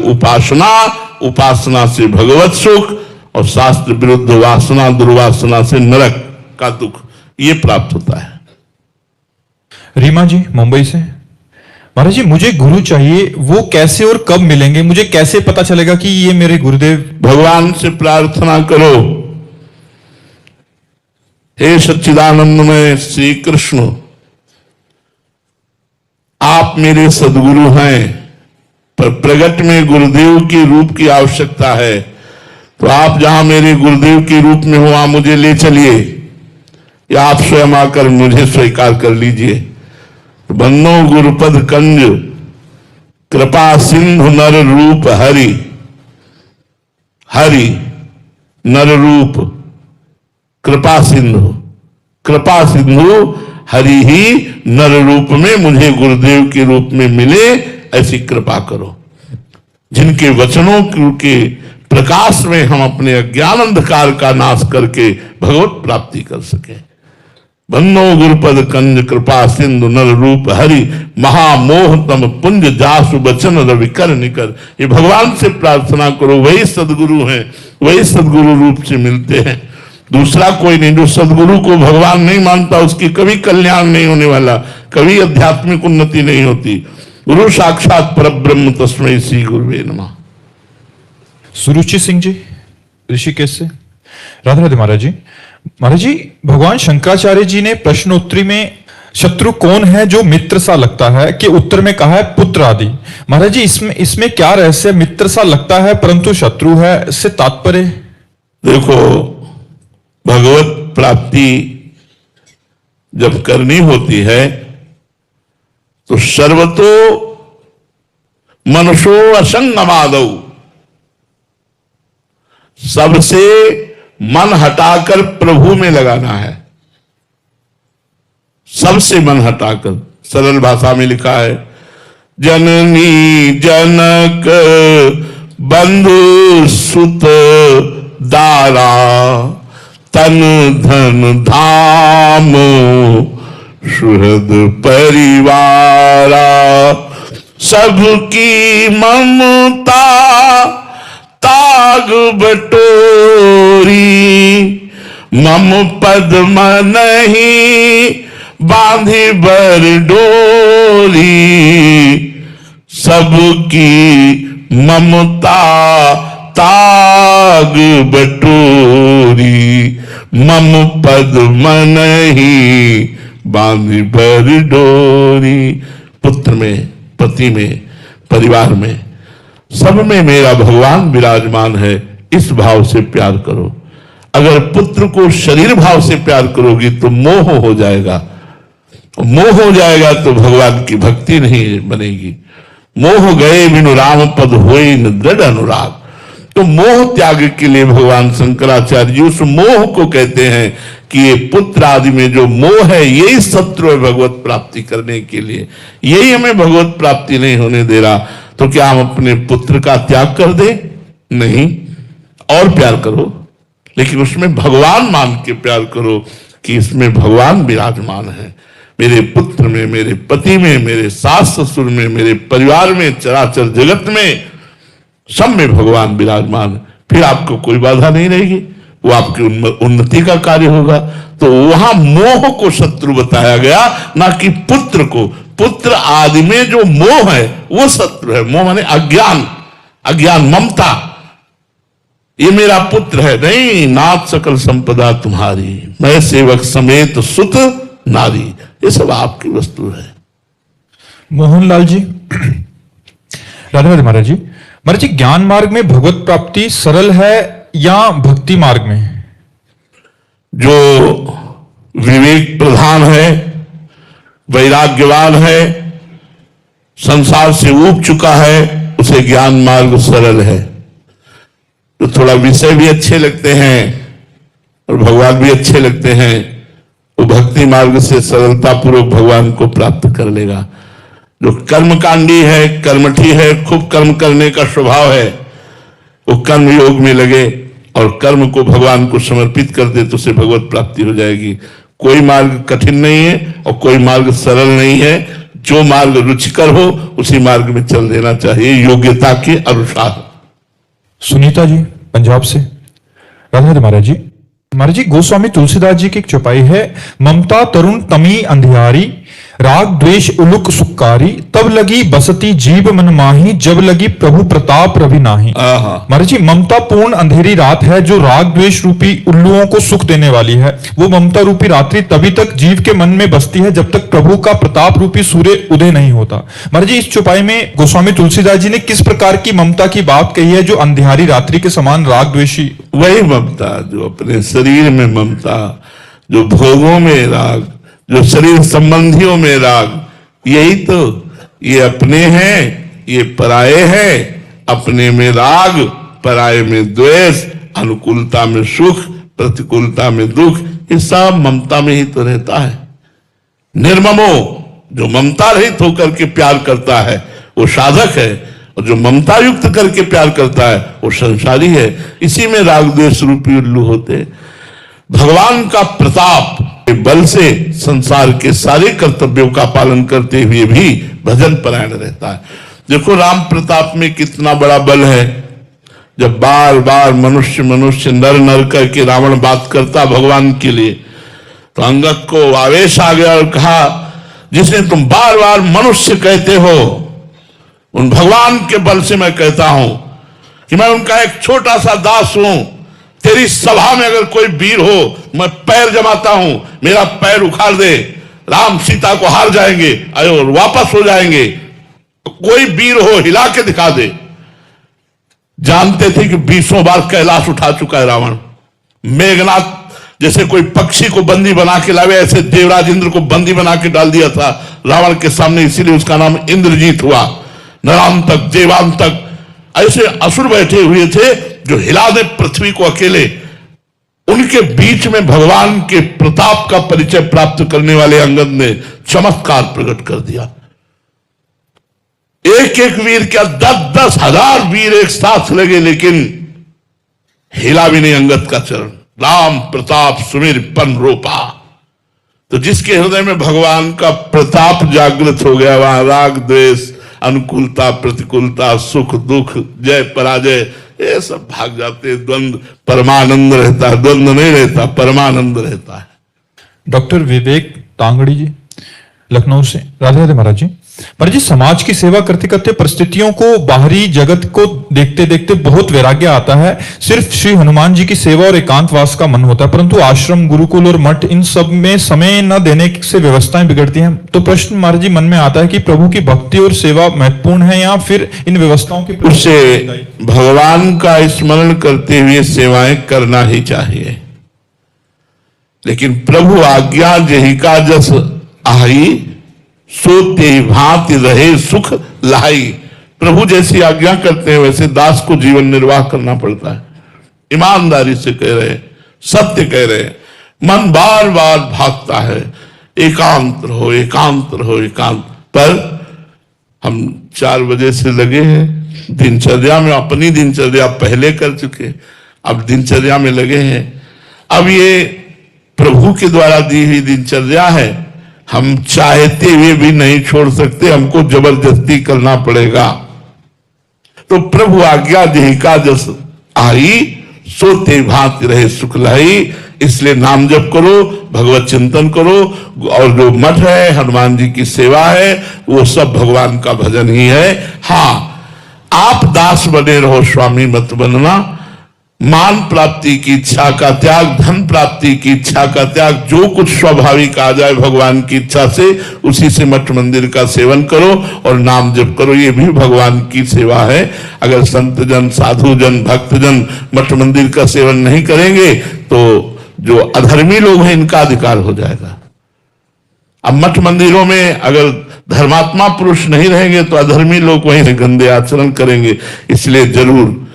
उपासना, उपासना से भगवत सुख, और शास्त्र विरुद्ध वासना दुर्वासना से नरक का दुख ये प्राप्त होता है। रीमा जी मुंबई से, महाराज जी मुझे गुरु चाहिए, वो कैसे और कब मिलेंगे? मुझे कैसे पता चलेगा कि ये मेरे गुरुदेव? भगवान से प्रार्थना करो, हे सच्चिदानंदमय श्री कृष्ण, आप मेरे सदगुरु हैं, पर प्रगट में गुरुदेव के रूप की आवश्यकता है, तो आप जहां मेरे गुरुदेव के रूप में हो वहां मुझे ले चलिए, या आप स्वयं आकर मुझे स्वीकार कर लीजिए। बन्नो गुरुपद कंज कृपा सिंधु नर रूप हरि, हरि नर रूप कृपा सिंधु, कृपा सिंधु हरि ही नर रूप में मुझे गुरुदेव के रूप में मिले, ऐसी कृपा करो, जिनके वचनों के प्रकाश में हम अपने अज्ञान अंधकार का नाश करके भगवत प्राप्ति कर सके। बन्नो गुरुपद कंज कृपा सिंधु नर रूप हरि, महामोह तम पुंज जासु बचन रवि कर निकर। ये भगवान से प्रार्थना करो, वही सदगुरु हैं, वही सदगुरु रूप से मिलते हैं, दूसरा कोई नहीं। जो सदगुरु को भगवान नहीं मानता उसकी कभी कल्याण नहीं होने वाला, कभी आध्यात्मिक उन्नति नहीं होती। गुरु साक्षात परब्रह्म तस्मै श्री गुरुवे नमः। सुरुचि सिंह जी ऋषिकेश से, राधे राधे महाराज जी। महाराज जी भगवान शंकराचार्य जी ने प्रश्नोत्तरी में शत्रु कौन है जो मित्र सा लगता है के उत्तर में कहा है पुत्र आदि। महाराज जी इसमें क्या रहस्य? मित्र सा लगता है परंतु शत्रु है, इससे तात्पर्य? देखो, भगवत प्राप्ति जब करनी होती है तो सर्वतो मनुष्यो असंगमादौ, सबसे मन हटाकर प्रभु में लगाना है, सबसे मन हटाकर। सरल भाषा में लिखा है, जननी जनक बंधु सुत दारा, तन धन धाम सुहृद परिवारा, सबकी ममता ताग बटोरी, मम पद नहीं बांधी बर डोरी, सबकी ममता ताग बटोरी, मम पद नहीं बांधी बर डोरी। पुत्र में, पति में, परिवार में, सब में मेरा भगवान विराजमान है, इस भाव से प्यार करो। अगर पुत्र को शरीर भाव से प्यार करोगी तो मोह हो जाएगा, मोह हो जाएगा तो भगवान की भक्ति नहीं बनेगी। मोह गए बिनु राम पद होए न दृढ़ अनुराग। तो मोह त्याग के लिए भगवान शंकराचार्य जी उस मोह को कहते हैं कि ये पुत्र आदि में जो मोह है यही शत्रु है भगवत प्राप्ति करने के लिए, यही हमें भगवत प्राप्ति नहीं होने दे रहा। तो क्या हम अपने पुत्र का त्याग कर दे? नहीं, और प्यार करो, लेकिन उसमें भगवान मान के प्यार करो कि इसमें भगवान विराजमान है। मेरे पुत्र में, मेरे पति में, मेरे सास ससुर में, मेरे परिवार में, चराचर जगत में, सब में भगवान विराजमान। फिर आपको कोई बाधा नहीं रहेगी, वो आपकी उन्नति का कार्य होगा। तो वहां मोह को शत्रु बताया गया, ना कि पुत्र को। पुत्र आदि में जो मोह है वो शत्रु है। मोह माने अज्ञान, अज्ञान, ममता, ये मेरा पुत्र है। नहीं, नाथ सकल संपदा तुम्हारी, मैं सेवक समेत सुत नारी, ये सब आपकी वस्तु है। मोहनलाल जी, राधे राधे महाराज जी। महाराज जी ज्ञान मार्ग में भगवत प्राप्ति सरल है या भक्ति मार्ग में? जो विवेक प्रधान है, वैराग्यवान है, संसार से ऊब चुका है, उसे ज्ञान मार्ग सरल है। तो थोड़ा विषय भी अच्छे लगते हैं और भगवान भी अच्छे लगते हैं, वो भक्ति मार्ग से सरलता पूर्वक भगवान को प्राप्त कर लेगा। जो कर्मकांडी है, कर्मठी है, खूब कर्म करने का स्वभाव है, वो कर्म योग में लगे और कर्म को भगवान को समर्पित कर दे तो उसे भगवत प्राप्ति हो जाएगी। कोई मार्ग कठिन नहीं है और कोई मार्ग सरल नहीं है। जो मार्ग रुचिकर हो उसी मार्ग में चल देना चाहिए, योग्यता के अनुसार। सुनीता जी पंजाब से। राधा राधे महाराज जी। महाराज जी, गोस्वामी तुलसीदास जी की एक चौपाई है, ममता तरुण तमी अंधियारी, राग द्वेष उलुक सुक्कारी, तब लगी बसती जीव मन माही, जब लगी प्रभु प्रताप रवि नाही। महाराज जी, ममता पूर्ण अंधेरी रात है जो राग द्वेष रूपी उल्लुओं को सुख देने वाली है। वो ममता रूपी रात्रि तभी तक जीव के मन में बसती है जब तक प्रभु का प्रताप रूपी सूर्य उदय नहीं होता। महाराज जी, इस चौपाई में गोस्वामी तुलसीदास जी ने किस प्रकार की ममता की बात कही है जो अंधियारी रात्रि के समान राग द्वेषी? वही ममता जो अपने शरीर में ममता, जो भोगों में राग, जो शरीर संबंधियों में राग, यही तो, ये अपने हैं, ये पराये हैं। अपने में राग, पराये में द्वेष, अनुकूलता में सुख, प्रतिकूलता में दुख, ये सब ममता में ही तो रहता है। निर्ममो, जो ममता रहित होकर के प्यार करता है वो साधक है, और जो ममता युक्त करके प्यार करता है वो संसारी है। इसी में राग द्वेष रूपी उल्लू होते। भगवान का प्रताप के बल से संसार के सारे कर्तव्यों का पालन करते हुए भी भजन परायण रहता है। देखो राम प्रताप में कितना बड़ा बल है। जब बार बार मनुष्य नर नर करके रावण बात करता भगवान के लिए, तो अंगद को आवेश आ गया और कहा, जिसे तुम बार बार मनुष्य कहते हो, उन भगवान के बल से मैं कहता हूं कि मैं उनका एक छोटा सा दास हूं। तेरी सभा में अगर कोई वीर हो, मैं पैर जमाता हूं, मेरा पैर उखाड़ दे, राम सीता को हार जाएंगे और वापस हो जाएंगे। कोई वीर हो हिला के दिखा दे। जानते थे कि 20 बार कैलाश उठा चुका है रावण। मेघनाथ जैसे कोई पक्षी को बंदी बना के लावे, ऐसे देवराज इंद्र को बंदी बना के डाल दिया था रावण के सामने, इसीलिए उसका नाम इंद्रजीत हुआ। नराम तक देवान तक ऐसे असुर बैठे हुए थे जो हिला दे पृथ्वी को अकेले। उनके बीच में भगवान के प्रताप का परिचय प्राप्त करने वाले अंगद ने चमत्कार प्रकट कर दिया। एक एक वीर क्या 10-10 हजार वीर एक साथ लगे, लेकिन हिला भी नहीं अंगद का चरण। राम प्रताप सुमिर पन रोपा। तो जिसके हृदय में भगवान का प्रताप जागृत हो गया, वहां राग द्वेष, अनुकूलता प्रतिकूलता, सुख दुख, जय पराजय, ये सब भाग जाते। द्वंद्व परमानंद रहता है, द्वंद्व नहीं रहता, परमानंद रहता है। डॉक्टर विवेक तांगड़ी जी लखनऊ से। राधे राधे महाराज जी। महाराज जी, समाज की सेवा करते करते परिस्थितियों को, बाहरी जगत को देखते देखते बहुत वैराग्य आता है। सिर्फ श्री हनुमान जी की सेवा और एकांतवास का मन होता है, परंतु आश्रम, गुरुकुल और मठ, इन सब में समय न देने से व्यवस्थाएं बिगड़ती हैं। तो प्रश्न महाराज जी मन में आता है कि प्रभु की भक्ति और सेवा महत्वपूर्ण है या फिर इन व्यवस्थाओं की? उससे भगवान का स्मरण करते हुए सेवाएं करना ही चाहिए, लेकिन प्रभु आज्ञा जही का जस आई, सोते भांति रहे सुख लाई। प्रभु जैसी आज्ञा करते हैं वैसे दास को जीवन निर्वाह करना पड़ता है। ईमानदारी से कह रहे हैं, सत्य कह रहे हैं। मन बार बार भागता है, एकांत रहो एकांत रहो एकांत। पर हम 4 बजे से लगे हैं दिनचर्या में, अपनी दिनचर्या पहले कर चुके, अब दिनचर्या में लगे हैं। अब ये प्रभु के द्वारा दी हुई दिनचर्या है, हम चाहते हुए भी नहीं छोड़ सकते, हमको जबरदस्ती करना पड़ेगा। तो प्रभु आज्ञा जही का जस आई, सोते भांति रहे सुख लाई। इसलिए नाम जप करो, भगवत चिंतन करो, और जो मठ है, हनुमान जी की सेवा है, वो सब भगवान का भजन ही है। हाँ, आप दास बने रहो, स्वामी मत बनना। मान प्राप्ति की इच्छा का त्याग, धन प्राप्ति की इच्छा का त्याग, जो कुछ स्वाभाविक आ जाए भगवान की इच्छा से, उसी से मठ मंदिर का सेवन करो और नाम जप करो। ये भी भगवान की सेवा है। अगर संत जन, साधु जन, भक्त जन मठ मंदिर का सेवन नहीं करेंगे तो जो अधर्मी लोग हैं इनका अधिकार हो जाएगा। अब मठ मंदिरों में अगर धर्मात्मा पुरुष नहीं रहेंगे तो अधर्मी लोग वहीं गंदे आचरण करेंगे। इसलिए जरूर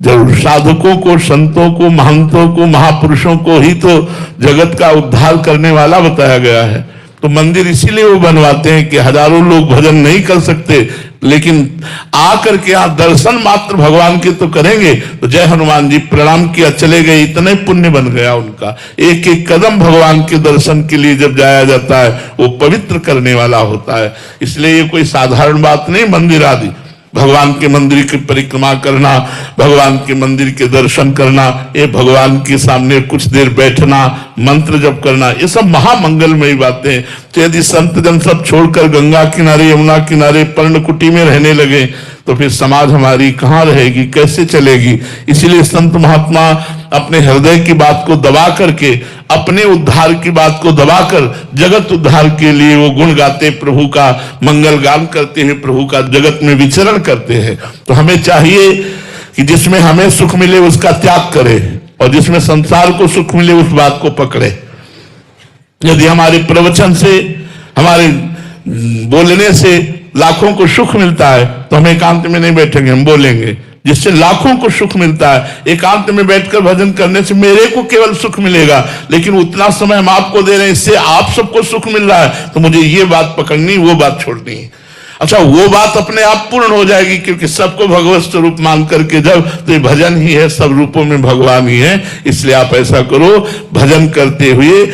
साधकों को, संतों को, महंतों को, महापुरुषों को ही तो जगत का उद्धार करने वाला बताया गया है। तो मंदिर इसीलिए वो बनवाते हैं कि हजारों लोग भजन नहीं कर सकते, लेकिन आकर के आप दर्शन मात्र भगवान के तो करेंगे तो जय हनुमान जी प्रणाम किया चले गए, इतने पुण्य बन गया उनका। एक एक कदम भगवान के दर्शन के लिए जब जाया जाता है वो पवित्र करने वाला होता है। इसलिए ये कोई साधारण बात नहीं, मंदिर आदि भगवान के मंदिर की परिक्रमा करना, भगवान के मंदिर के दर्शन करना, ये भगवान के सामने कुछ देर बैठना, मंत्र जप करना, ये सब महामंगलमयी बातें। तो यदि संत जन सब छोड़कर गंगा किनारे यमुना किनारे पर्णकुटी में रहने लगे तो फिर समाज हमारी कहाँ रहेगी, कैसे चलेगी। इसीलिए संत महात्मा अपने हृदय की बात को दबा करके, अपने उद्धार की बात को दबाकर जगत उद्धार के लिए वो गुण गाते, प्रभु का मंगल गान करते हैं, प्रभु का जगत में विचरण करते हैं। तो हमें चाहिए कि जिसमें हमें सुख मिले उसका त्याग करें और जिसमें संसार को सुख मिले उस बात को पकड़े। यदि हमारे प्रवचन से, हमारे बोलने से लाखों को सुख मिलता है तो हम एकांत में नहीं बैठेंगे, हम बोलेंगे। जिससे लाखों को सुख मिलता है, एकांत में बैठकर भजन करने से मेरे को केवल सुख मिलेगा, लेकिन उतना समय हम आपको दे रहे हैं, इससे आप सबको सुख मिल रहा है, तो मुझे ये बात पकड़नी, वो बात छोड़नी है। अच्छा, वो बात अपने आप पूर्ण हो जाएगी, क्योंकि सबको भगवत स्वरूप मान करके जब, तो ये भजन ही है, सब रूपों में भगवान ही है। इसलिए आप ऐसा करो, भजन करते हुए